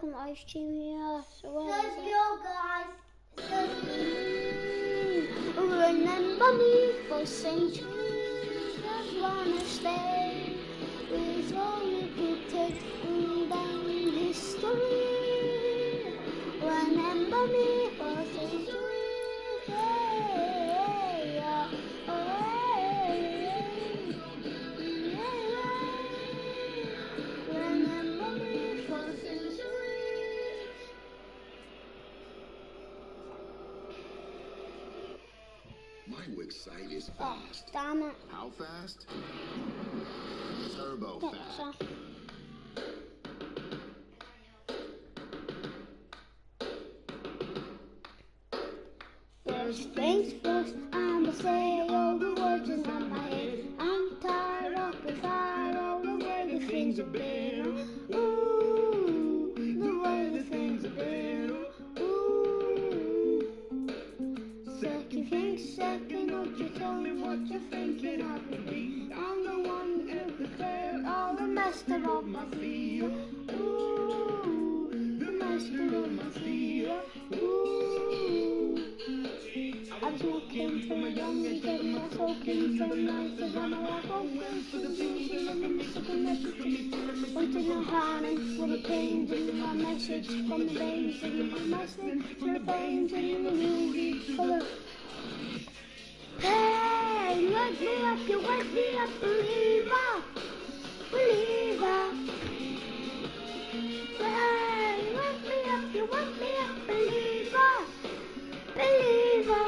second live stream here. So Let's go, guys. Remember me for centuries. Just wanna stay with all you could take down history. Remember me for centuries. Yeah. Remember me for centuries. My Wix site is Oh, fast. damn it. How fast? Turbo Get fast. this off. First things first, I'ma say all the words in my head. I'm tired of the fire, all the way the things have been. Ooh, the way the things have been. Ooh. Second thing, second, don't you tell me what you're thinking of me. I'm the one who prepared all the master of my feet. Ooh, the master of my feet. Ooh. I was walking from a young age, and I was walking from life, and I'm walking for the beauty and the mystical message. Want to know how and for the pain, and my message from the veins, and my message from the veins, and the movie color. Hey, wake me up, you wake me up, believer, believer. Hey, wake me up, you wake me up, believer, believer.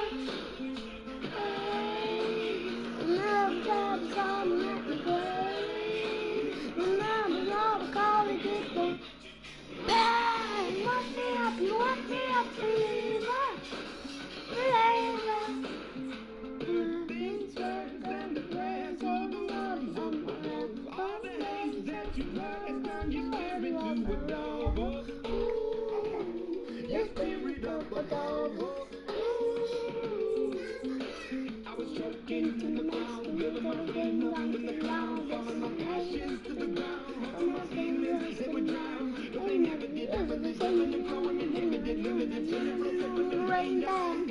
Love jobs on that grave. Love calling people. Hey, wake me up, you wake me up, believer, believer. I was choking to the ground, living my game around with the clown, falling my passions to the ground. All my fingers, they would drown. But they never did, ever the same, and growing and limited, Rain down,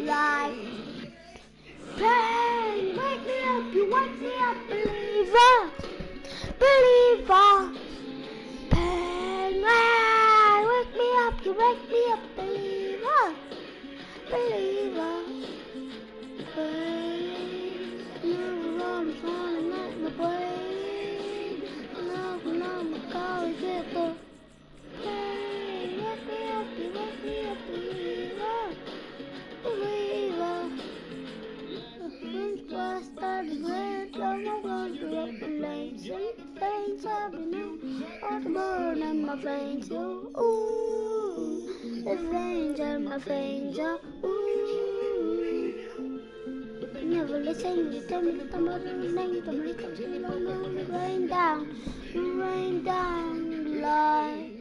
like pain. Wake me up, you wake me up, believer, believer. Pain, wake me up, you wake me up, believer, believer. Pain, never I'm falling at my brain. Never know my car is it. Hey, wake me up, you wake me up, believer, believer. Since I started red, I'm not going to up the lanes. And the veins I've been on, all the burn in my veins, oh, ooh. The veins in my veins, oh, ooh. Never listen, you tell me that I'm not in the name, but when it comes to me, don't know, rain down, like.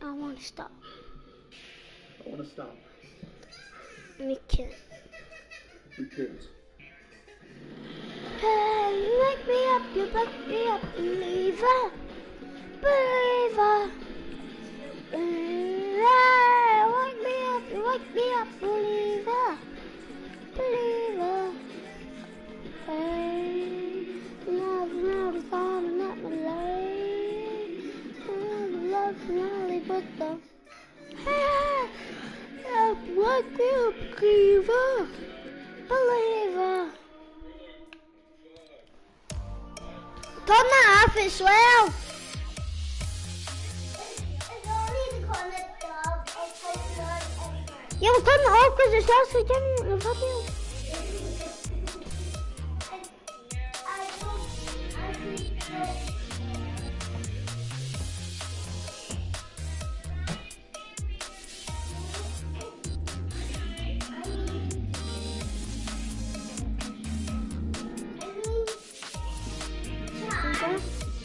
I want to stop. I want to stop. We can't. We can't. Hey, you wake me up, believer, believer. Hey, wake me up, you wake me up, believer, believer. Hey, now the falling at my leg. Love, lonely, but the hey, wake me up, believer, believer. Turn that off as well. Yeah, we'll turn it off because it's actually getting the video.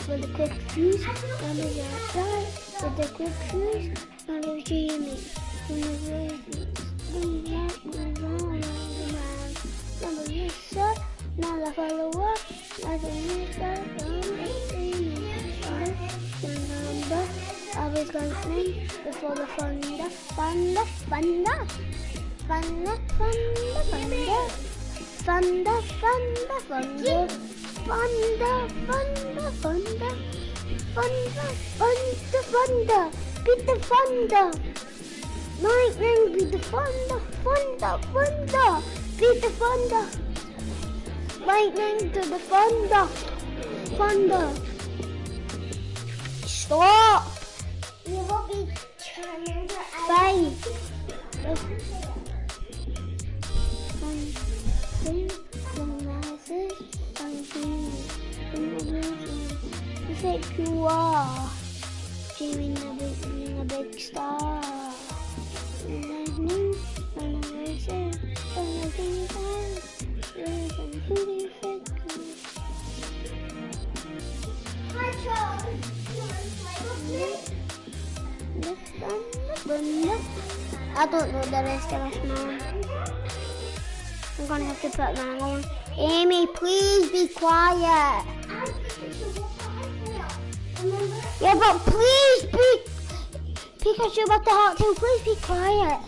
With the quick fuse, and the outside, with the quick fuse, and the Jimmy, and the raisins, and the black, and the brown, and the man, and the Lisa, and the follower, and the Lisa, and the lightning, before the thunder, thunder, thunder, thunder, thunder, thunder, thunder, thunder, thunder, thunder, thunder, thunder, thunder, thunder, thunder, beat the thunder. Lightning, beat the thunder, thunder, thunder, beat the thunder. Lightning to the thunder, thunder. Stop. You will be turning your Bye. You think you are dreaming of being a big star. Lightning, and the racing, and the things and who do you think? Hi, Charles. You want to play with me? I don't know the rest of this, man. I'm gonna have to put that on. Amy, please be quiet. Yeah, but please be Pikachu about the hot tail. Please be quiet.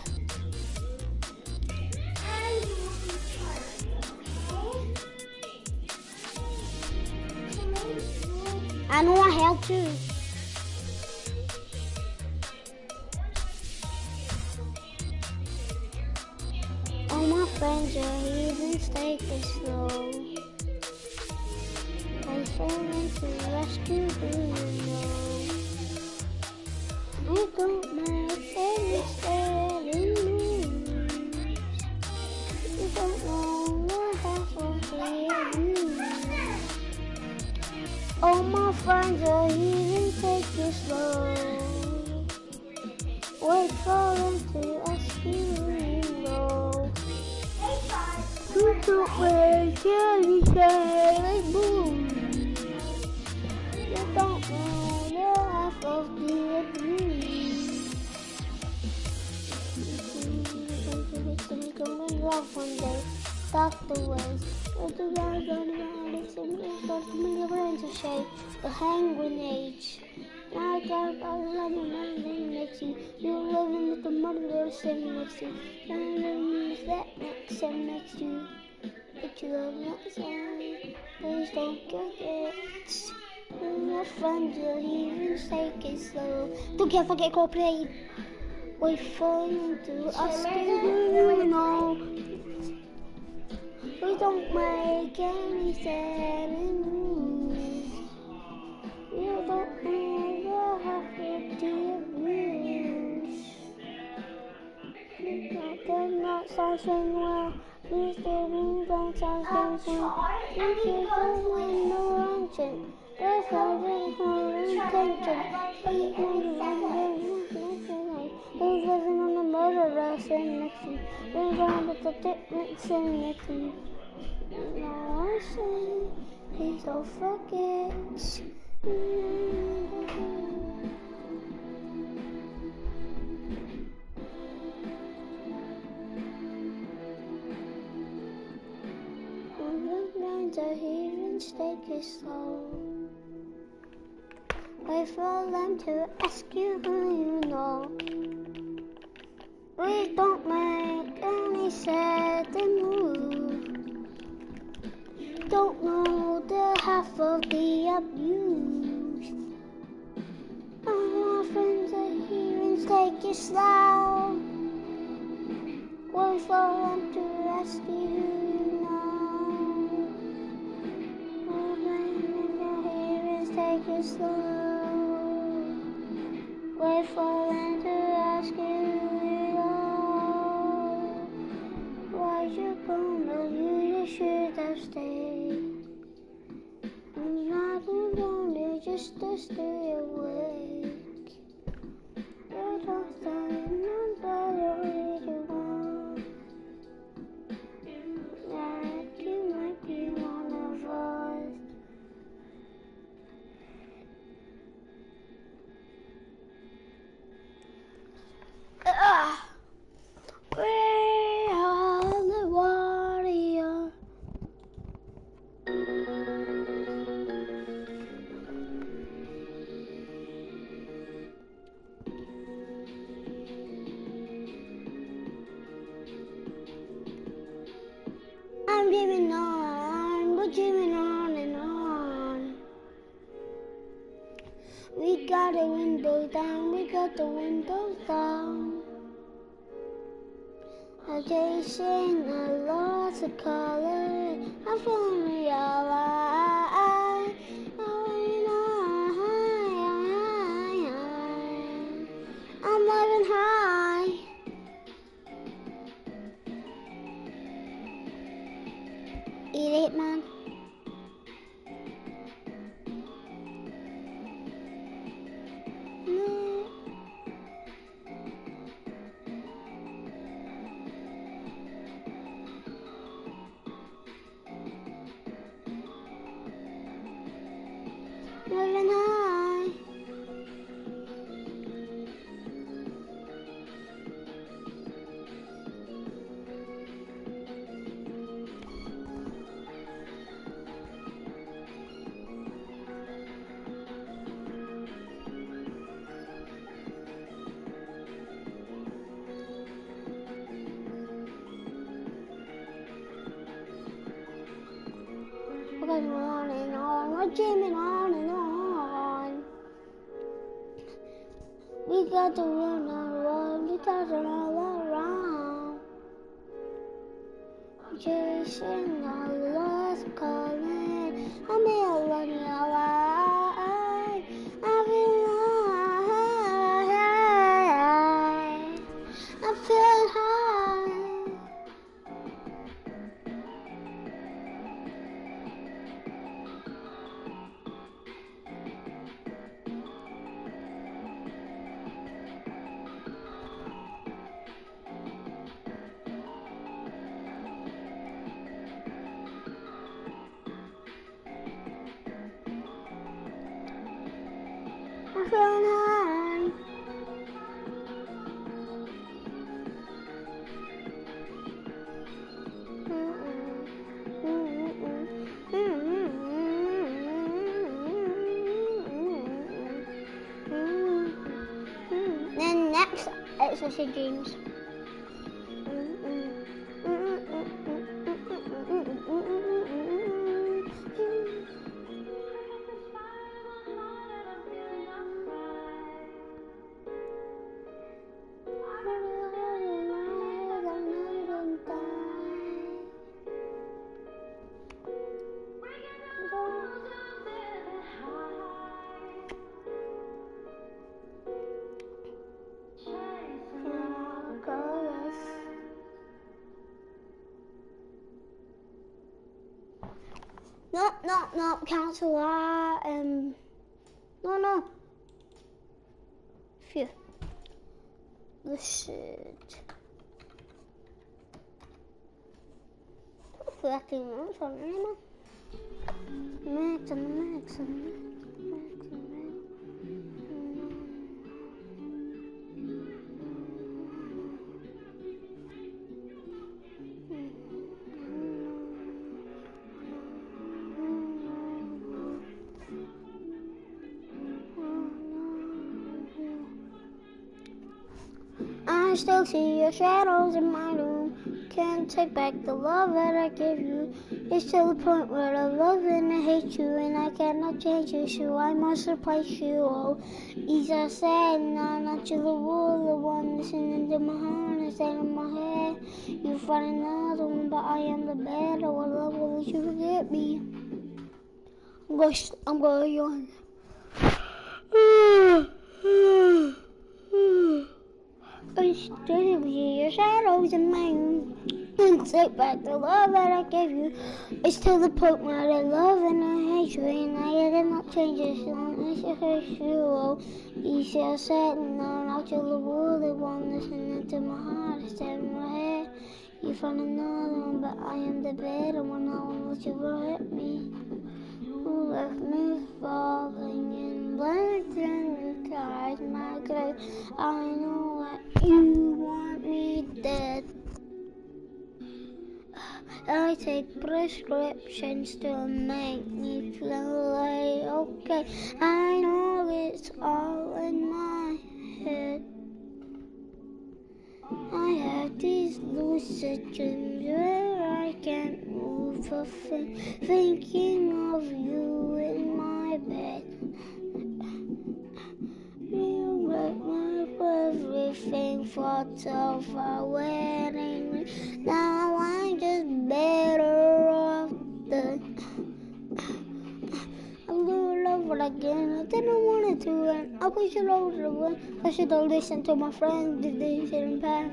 I know I have to. All my friends are heathens, take it slow. I fell into rescue, who you know? I don't make any steady moves. You don't know the half of the abuse. All my friends are heathens, take it slow. Wait for them to ask you, who you know. You don't make any steady moves. You don't know the half of the abuse. You're gonna love one day, stop the ways. With the guys on around, it's a million brains to shake. The hand grenades. Now I got about 11 living next to you. You're living with the mother girl sitting next to you. Now I'm living with that next sitting next to you. But you love not saying, please don't get it. Your friends will even take it slow. Don't ever get cooperated. Wait for you to ask you know. We don't make any sudden moves. You don't know the half of the abuse. They're not something well. These things don't sound something. This is only no ancient. There's nothing for intention. Who's living on the murderer sitting next to you? Who's on with the technique sitting next to you? Now I say, please don't forget. The heathens take it slow. Wait for them to ask you who you know. Please don't make any sudden move. Don't know the half of the abuse. All my friends are heathens, take it slow. Wait for them to ask you who you know. Take it slow. Wait for them to ask you, why'd you come? No, you should have stayed. I'm not alone, just to stay awake. You're just saying I'm better you want. Like you might be one of us. Where are the warriors? We got the windows down, we got the windows down. I'm chasing a lots of color. I'm feeling alright. I'm living high. Eat it, man. Living high. We're going on and on, we're jamming on and on. We got to run around, we got to all around. Chasing all the lost calling, I'm here running away. I'm feeling high, I'm feeling high. I'm feeling high. Then next, it's Lucid Dreams. No, cancel that. No. Phew. Lucid. 13 minutes on anymore. Max and max and max. I still see your shadows in my room. Can't take back the love that I gave you. It's to the point where I love and I hate you, and I cannot change you, so I must replace you. Oh, Isa said, no, not you, the wool, the one listening to my heart instead of my head. You find another one, but I am the better. What love will let you forget me? I'm going to yawn. I still see your shadows in my room. And take back the love that I gave you. It's to the point where I love and I hate you, and I cannot change it, so I should hate you. Oh, easier said than done. Out to the world, the one listening to my heart instead of my head. You find another one, but I am the better one. I won't let you hurt me. Who left me falling in blank and ties my grave. I know that you want me dead. I take prescriptions to make me feel like okay. I know it's all in my head. I have these lucid dreams where I can't move a thing, thinking of you in my bed. thoughts of our wedding. Now I'm just better off. I'm doing love it again. I didn't want it to end. I wish it over the one. I should have listened to my friends if they didn't pass.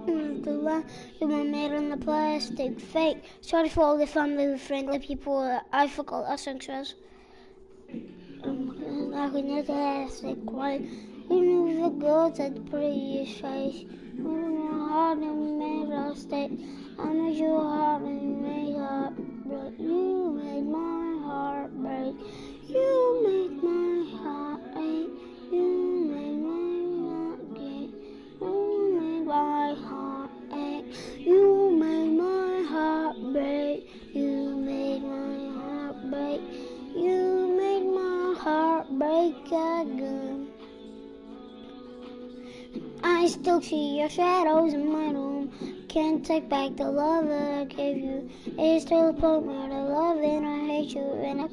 To lie, you were made on the plastic fake. Sorry for all the family with friendly people. I forgot our success. I could not ask it quite. You knew the girls had the prettiest face. You knew your heart and made her stay. I know your heart and made her break. You made my heart break. You made my heart ache. You made my heart ache. You made my heart ache. You made my heart break. You made my heart break. You made my heart break again. I still see your shadows in my room. Can't take back the love that I gave you. It's still a point where I love and I hate you. And I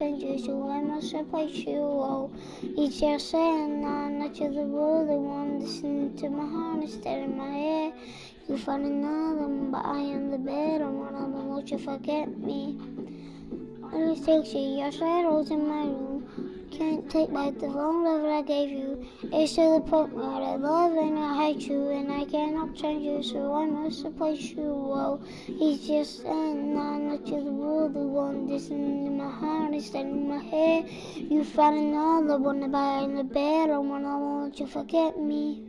can't you, so I must replace you. Oh, each year saying I'm not you the world, the one listening to my heart instead of my head. You find another one, but I am the better one. I don't want you forget me. I still see your shadows in my room. Can't take back the long love that I gave you. It's to the point where I love and I hate you, and I cannot change you, so I must replace you. Oh, he's just saying I'm not you the world, the one listening in my heart instead of my head. You find another one, but I'm the better one. I want you to forget me.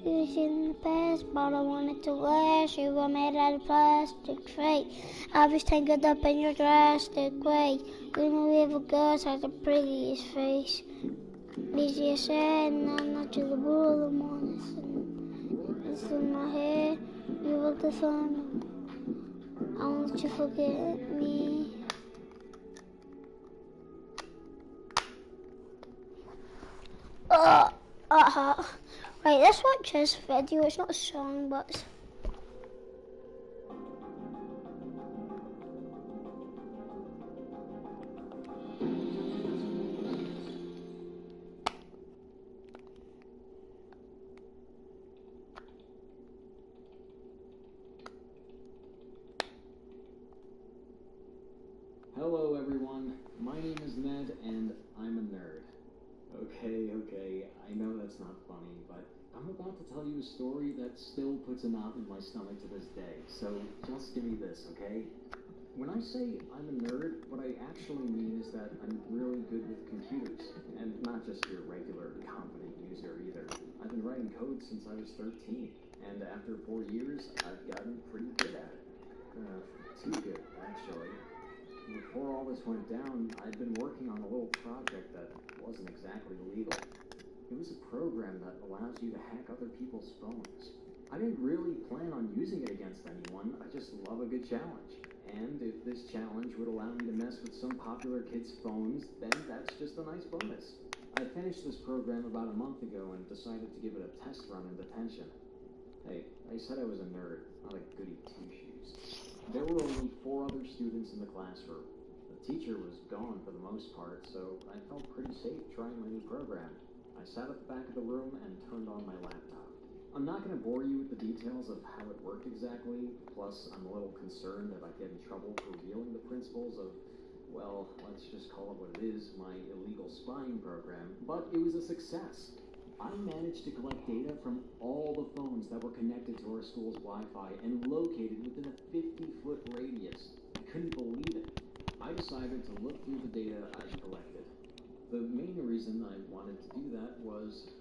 You see in the past, but I wanted to last. You were made out of plastic fake. I was tangled up in your drastic way. You know every girl has the prettiest face. It's just sad, and I'm not to the world of one. It's in my head. You were the fun. I want you to forget me. Right, let's watch this video. It's not a song, but Hello everyone, my name is Ned and I'm a nerd. Okay, I know that's not funny, but I'm about to tell you a story that still puts a knot in my stomach to this day, so just give me this, okay? When I say I'm a nerd, what I actually mean is that I'm really good with computers, and not just your regular competent user either. I've been writing code since I was 13, and after 4 years, I've gotten pretty good at it. Too good, actually. Before all this went down, I'd been working on a little project that wasn't exactly legal. It was a program that allows you to hack other people's phones. I didn't really plan on using it against anyone, I just love a good challenge. And if this challenge would allow me to mess with some popular kids' phones, then that's just a nice bonus. I finished this program about a month ago and decided to give it a test run in detention. Hey, I said I was a nerd, not a goody two-shoes. There were only 4 other students in the classroom. The teacher was gone for the most part, so I felt pretty safe trying my new program. I sat at the back of the room and turned on my laptop. I'm not going to bore you with the details of how it worked exactly, plus I'm a little concerned that I'd get in trouble for revealing the principles of, well, let's just call it what it is, my illegal spying program, but it was a success. I managed to collect data from all the phones that were connected to our school's Wi-Fi and located within a 50-foot radius. I couldn't believe it. I decided to look through the data I collected. The main reason I wanted to do that was...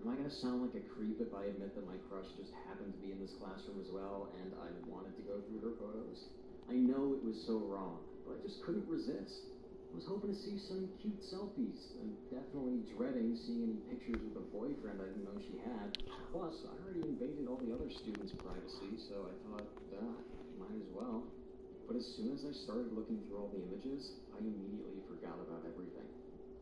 am I going to sound like a creep if I admit that my crush just happened to be in this classroom as well and I wanted to go through her photos? I know it was so wrong, but I just couldn't resist. I was hoping to see some cute selfies, and definitely dreading seeing any pictures with a boyfriend I didn't know she had. Plus, I already invaded all the other students' privacy, so I thought, might as well. But as soon as I started looking through all the images, I immediately forgot about everything.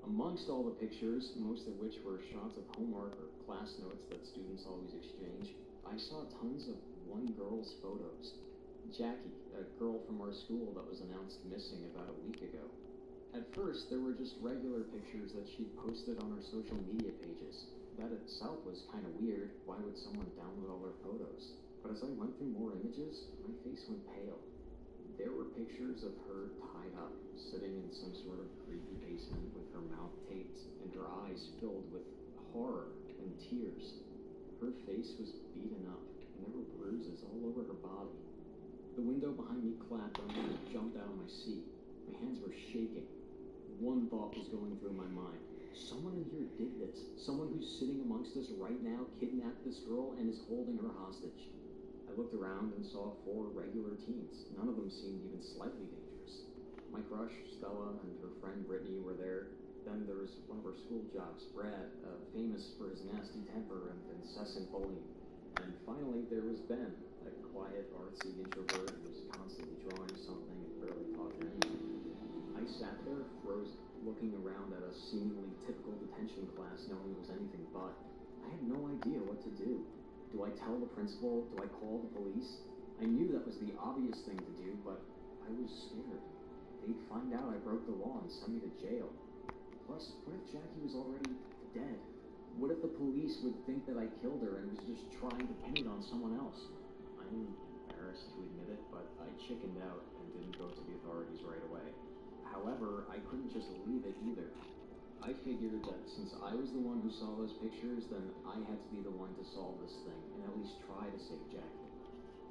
Amongst all the pictures, most of which were shots of homework or class notes that students always exchange, I saw tons of one girl's photos. Jackie, a girl from our school that was announced missing about a week ago. At first, there were just regular pictures that she'd posted on her social media pages, That itself was kind of weird. Why would someone download all their photos? But as I went through more images, my face went pale. There were pictures of her tied up, sitting in some sort of creepy basement with her mouth taped and her eyes filled with horror and tears. Her face was beaten up, and there were bruises all over her body. The window behind me clapped, and I jumped out of my seat. My hands were shaking. One thought was going through my mind. Someone in here did this. Someone who's sitting amongst us right now kidnapped this girl and is holding her hostage. I looked around and saw 4 regular teens. None of them seemed even slightly dangerous. My crush, Stella, and her friend Brittany were there. Then there was one of our school jocks, Brad, famous for his nasty temper and incessant bullying. And finally, there was Ben, a quiet, artsy introvert who was constantly drawing something and barely talked to anyone. I sat there, frozen, looking around at a seemingly typical detention class knowing it was anything but. I had no idea what to do. Do I tell the principal? Do I call the police? I knew that was the obvious thing to do, but I was scared. They'd find out I broke the law and send me to jail. Plus, what if Jackie was already dead? What if the police would think that I killed her and was just trying to pin it on someone else? I'm embarrassed to admit it, but I chickened out and didn't go to the authorities right away. However, I couldn't just leave it either. I figured that since I was the one who saw those pictures, then I had to be the one to solve this thing and at least try to save Jackie.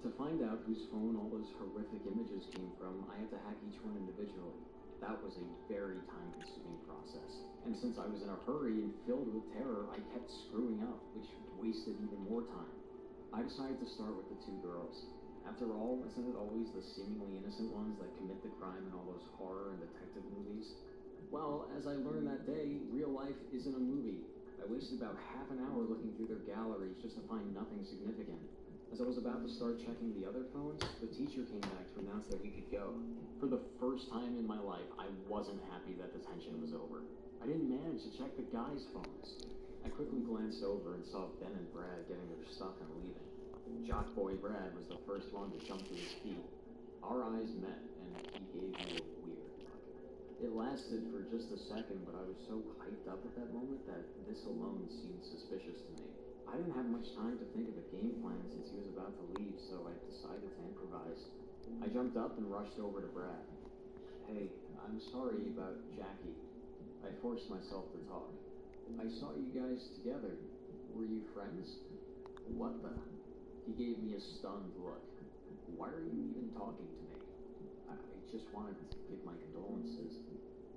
To find out whose phone all those horrific images came from, I had to hack each one individually. That was a very time-consuming process. And since I was in a hurry and filled with terror, I kept screwing up, which wasted even more time. I decided to start with the 2 girls. After all, isn't it always the seemingly innocent ones that commit the crime in all those horror and detective movies? Well, as I learned that day, real life isn't a movie. I wasted about half an hour looking through their galleries just to find nothing significant. As I was about to start checking the other phones, the teacher came back to announce that we could go. For the first time in my life, I wasn't happy that detention was over. I didn't manage to check the guys' phones. I quickly glanced over and saw Ben and Brad getting their stuff and leaving. Jock boy Brad was the first one to jump to his feet. Our eyes met, and he gave me a weird look. It lasted for just a second, but I was so hyped up at that moment that this alone seemed suspicious to me. I didn't have much time to think of a game plan since he was about to leave, so I decided to improvise. I jumped up and rushed over to Brad. Hey, I'm sorry about Jackie. I forced myself to talk. I saw you guys together. Were you friends? What the? He gave me a stunned look. Why are you even talking to me? I just wanted to give my condolences.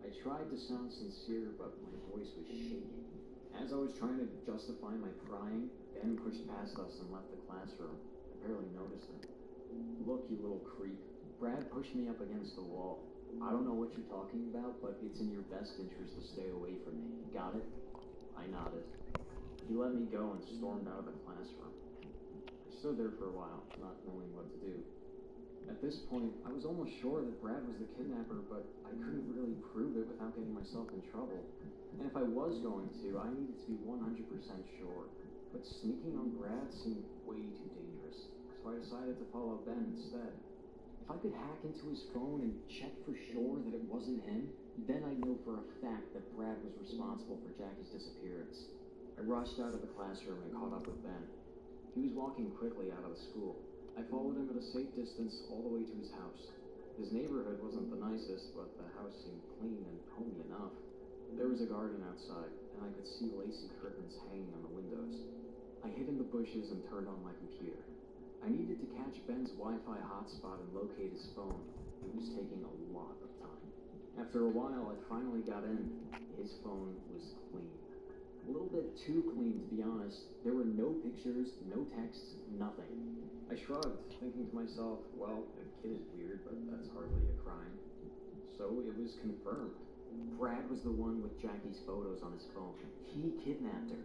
I tried to sound sincere, but my voice was shaking. As I was trying to justify my crying, Ben pushed past us and left the classroom. I barely noticed him. Look, you little creep. Brad pushed me up against the wall. I don't know what you're talking about, but it's in your best interest to stay away from me. Got it? I nodded. He let me go and stormed out of the classroom. I stood there for a while, not knowing what to do. At this point, I was almost sure that Brad was the kidnapper, but I couldn't really prove it without getting myself in trouble. And if I was going to, I needed to be 100% sure. But sneaking on Brad seemed way too dangerous, so I decided to follow Ben instead. If I could hack into his phone and check for sure that it wasn't him, then I'd know for a fact that Brad was responsible for Jackie's disappearance. I rushed out of the classroom and caught up with Ben. He was walking quickly out of the school. I followed him at a safe distance all the way to his house. His neighborhood wasn't the nicest, but the house seemed clean and homey enough. There was a garden outside, and I could see lacy curtains hanging on the windows. I hid in the bushes and turned on my computer. I needed to catch Ben's Wi-Fi hotspot and locate his phone. It was taking a lot of time. After a while, I finally got in. His phone was clean. A little bit too clean, to be honest. There were no pictures, no texts, nothing. I shrugged, thinking to myself, well, the kid is weird, but that's hardly a crime. So it was confirmed. Brad was the one with Jackie's photos on his phone. He kidnapped her.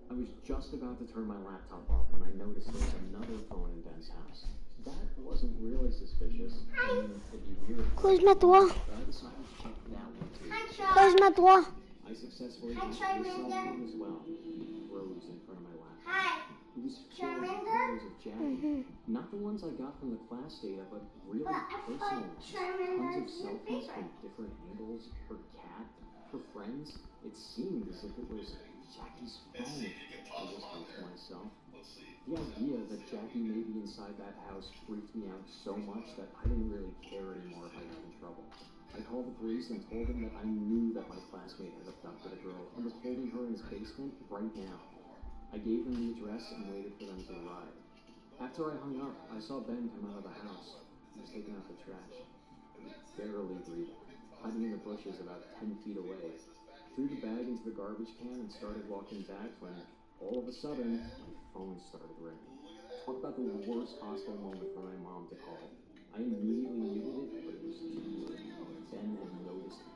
I was just about to turn my laptop off when I noticed there was another phone in Ben's house. That wasn't really suspicious. I mean, it'd be weird. Cause-moi-toi. But I decided to check that one too. Cause-moi-toi. I successfully got this cell phone as well. It froze in front of my laptop. It was filled with photos of Jackie. Not the ones I got from the class data, but really personal ones. Tons of selfies from different angles. Her cat, her friends. It seemed as if it was Jackie's phone, I whispered to myself. The idea that Jackie may be inside that house freaked me out so much that I didn't really care anymore if I got in trouble. I called the police and told them that I knew that my classmate had abducted a girl and was holding her in his basement right now. I gave them the address and waited for them to arrive. After I hung up, I saw Ben come out of the house. He was taking out the trash. I was barely breathing, hiding in the bushes about 10 feet away. Threw the bag into the garbage can and started walking back when, all of a sudden, my phone started ringing. Talk about the worst possible moment for my mom to call. I immediately muted it, but it was too late. Ben had noticed me.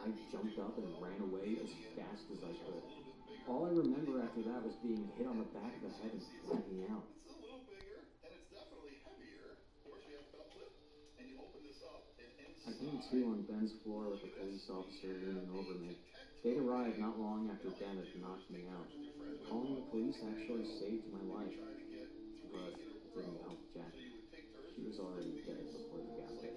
I jumped up and ran away as fast as I could. All I remember after that was being hit on the back of the head and blacking out. I came to on Ben's floor with a police officer leaning over me. They'd arrived not long after Ben had knocked me out. Calling the police actually saved my life, but it didn't help Jackie. She was already dead before they got there.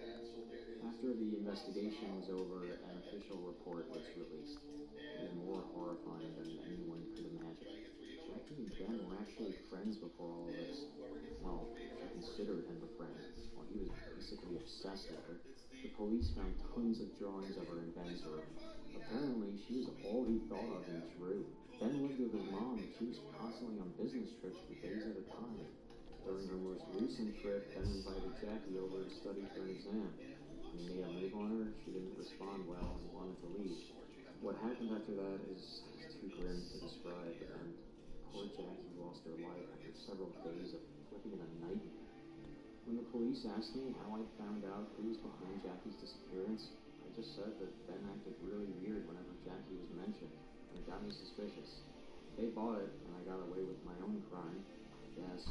After the investigation was over, an official report was released. It was more horrifying than anyone could imagine. Jackie and Ben were actually friends before all of this. Well, she considered him a friend, while he was basically obsessed with her. The police found tons of drawings of her in Ben's room. Apparently, she was all he thought of and drew. Ben lived with his mom, and she was constantly on business trips for days at a time. During her most recent trip, Ben invited Jackie over to study for an exam. When he made a move on her, she didn't respond well and wanted to leave. What happened after that is too grim to describe, and poor Jackie lost her life after several days of living in a nightmare. When the police asked me how I found out who was behind Jackie's disappearance, I just said that Ben acted really weird whenever Jackie was mentioned, and it got me suspicious. They bought it, and I got away with my own crime, I guess.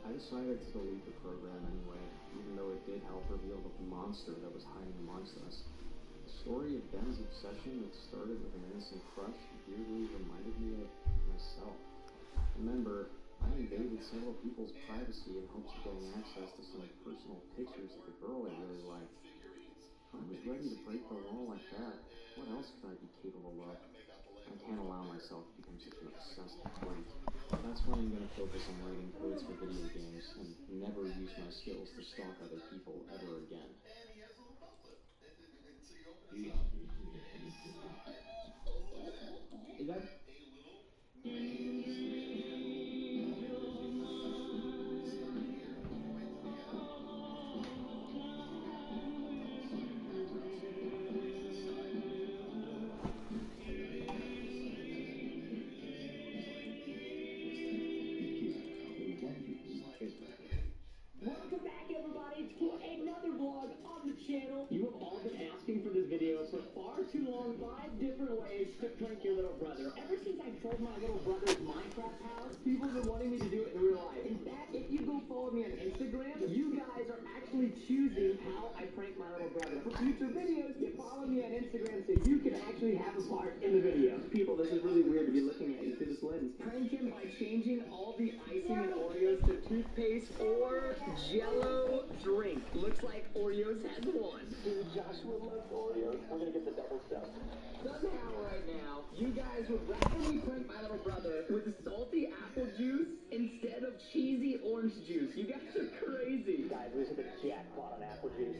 I decided to delete the program anyway, even though it did help reveal the monster that was hiding amongst us. The story of Ben's obsession that started with an innocent crush weirdly reminded me of myself. Remember, I invaded several people's privacy in hopes of getting access to some personal pictures of the girl I really liked. If I was ready to break the law like that, what else could I be capable of? I can't allow myself to become such an obsessed freak. That's why I'm going to focus on writing codes for video games and never use my skills to stalk other people ever again. Is that... Welcome back, everybody, to another vlog on the channel. You have all been asking for this video for far too long. 5 different ways to prank your little brother. Ever since I told my little brother's Minecraft house, people have been wanting me to do it in real life. In fact, if you go follow me on Instagram, you guys are actually choosing how I prank my little brother. For future videos, you follow me on Instagram so you can actually have a part in the video. People, this is really weird to be looking at you through this lens. Prank him by changing all the icing and Oreos to toothpaste or Jello drink. Looks like Oreos has won. Dude, Joshua loves Oreos. I'm gonna get the double stuff. Somehow right now, you guys would rather me prank my little brother with salty apple juice instead of cheesy orange juice. You guys are crazy. Guys, we hit the jackpot on apple juice.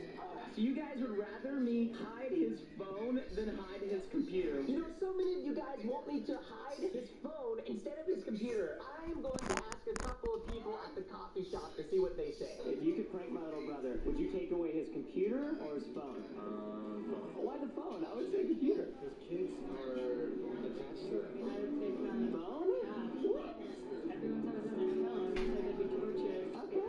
So you guys would rather me hide his phone than hide his computer. You know, so many of you guys want me to hide his phone instead of his computer. I am going to ask a couple of people at the coffee shop to see what they say. If you could prank my little brother, would you take away his computer or his phone? Phone. Why the phone? I would say computer. His kids are attached to it. I would say phone. Phone? Yeah. What? Everyone's always on their phone, so they'd be tortured. Okay.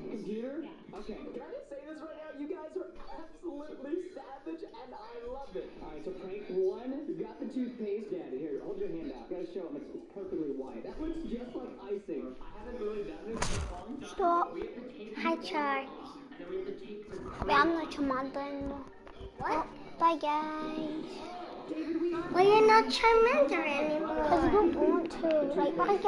Computer? Yeah. Okay. Can I just say this right now? You guys are absolutely savage, and I love it. All right, so prank 1. You got the toothpaste. Daddy, here, hold your hand out. You gotta show him it's perfectly white. That looks just like icing. I haven't really done this in a long time. Stop. We have to take Hi, the Char. off, and then we have to take the Wait, I'm not your mother anymore. What? Bye, guys. Well, you're not Charmander anymore. Because we don't want to. Like, bye, guys.